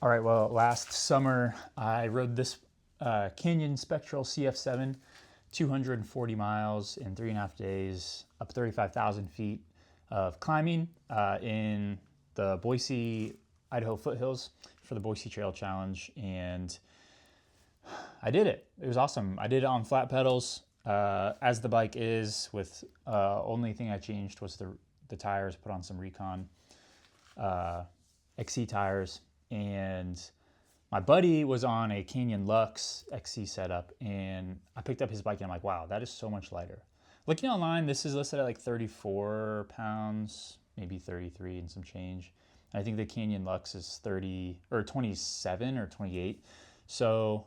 All right, well, last summer I rode this Canyon Spectral CF7, 240 miles in 3.5 days, up 35,000 feet of climbing in the Boise, Idaho foothills for the Boise Trail Challenge. And I did it. It was awesome. I did it on flat pedals, as the bike is, with only thing I changed was the tires, put on some Recon XC tires. And my buddy was on a Canyon Lux XC setup, and I picked up his bike and I'm like, wow, that is so much lighter. Looking online, this is listed at like 34 pounds, maybe 33 and some change. I think the Canyon Lux is 30 or 27 or 28. So,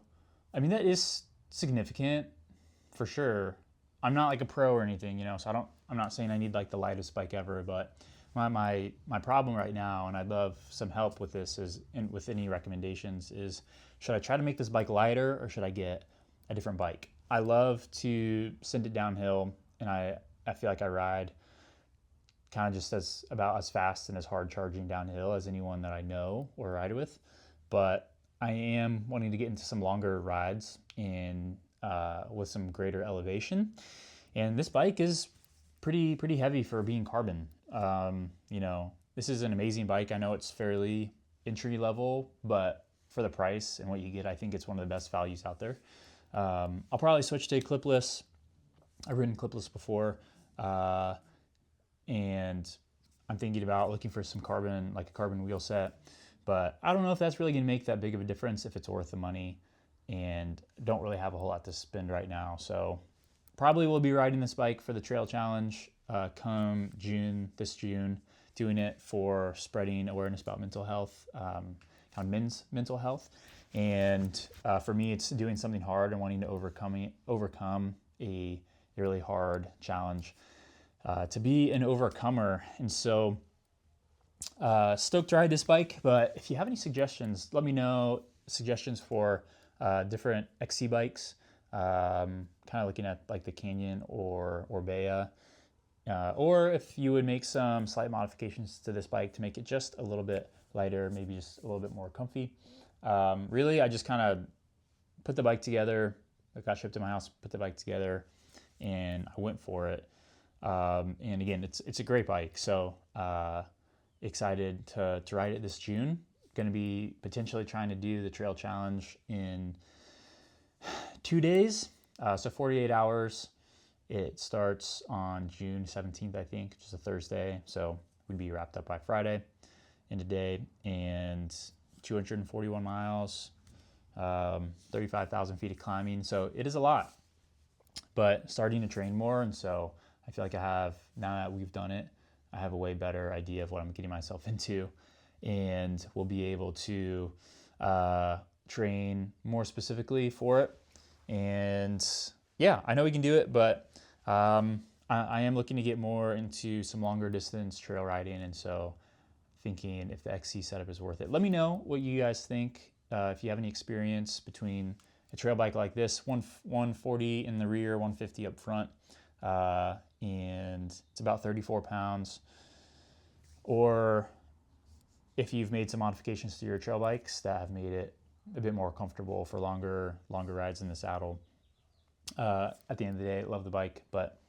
I mean, that is significant for sure. I'm not like a pro or anything, so I'm not saying I need like the lightest bike ever, but my problem right now, and I'd love some help with this, with any recommendations, is should I try to make this bike lighter or should I get a different bike? I love to send it downhill, and I feel like I ride kind of just about as fast and as hard charging downhill as anyone that I know or ride with. But I am wanting to get into some longer rides and with some greater elevation. And this bike is pretty heavy for being carbon. This is an amazing bike. I know it's fairly entry level, but for the price and what you get, I think it's one of the best values out there. I'll probably switch to clipless. I've ridden clipless before, and I'm thinking about looking for some carbon, like a carbon wheel set, but I don't know if that's really gonna make that big of a difference, if it's worth the money, and don't really have a whole lot to spend right now. So probably will be riding this bike for the trail challenge come this June, doing it for spreading awareness about mental health, on men's mental health. And for me, it's doing something hard and wanting to overcome a really hard challenge, to be an overcomer. And so stoked to ride this bike, but if you have any suggestions, let me know. Suggestions for different XC bikes, kind of looking at like the Canyon or Bea, or if you would make some slight modifications to this bike to make it just a little bit lighter, maybe just a little bit more comfy. Really, I just kind of put the bike together. I got shipped to my house, put the bike together, and I went for it. And again, it's a great bike. So excited to ride it this June. Going to be potentially trying to do the trail challenge in 2 days, so 48 hours. It starts on June 17th, I think, which is a Thursday. So we'd be wrapped up by Friday in a day, and 241 miles, 35,000 feet of climbing. So it is a lot, but starting to train more. And so I feel like now that we've done it, I have a way better idea of what I'm getting myself into, and we'll be able to train more specifically for it. And yeah, I know we can do it, but I am looking to get more into some longer distance trail riding, and so thinking if the XC setup is worth it. Let me know what you guys think. If you have any experience between a trail bike like this, 140 in the rear, 150 up front, and it's about 34 pounds, or if you've made some modifications to your trail bikes that have made it a bit more comfortable for longer rides in the saddle. At the end of the day, I love the bike, but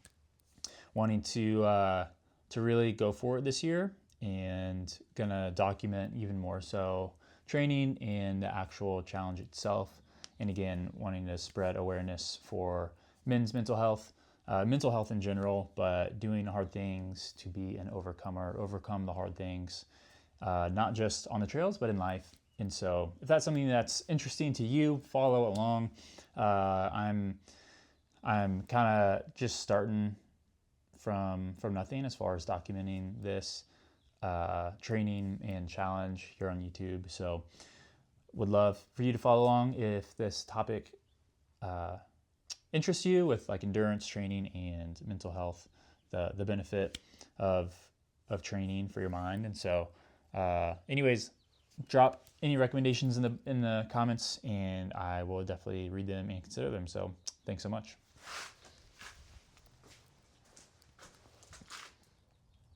wanting to really go for it this year, and gonna document even more so training and the actual challenge itself. And again, wanting to spread awareness for men's mental health in general, but doing hard things to be an overcomer, overcome the hard things, not just on the trails, but in life. And so if that's something that's interesting to you, follow along. I'm kind of just starting from nothing as far as documenting this training and challenge here on YouTube. So would love for you to follow along if this topic interests you, with like endurance training and mental health, the benefit of training for your mind. And so anyways, drop any recommendations in the comments, and I will definitely read them and consider them. So thanks so much.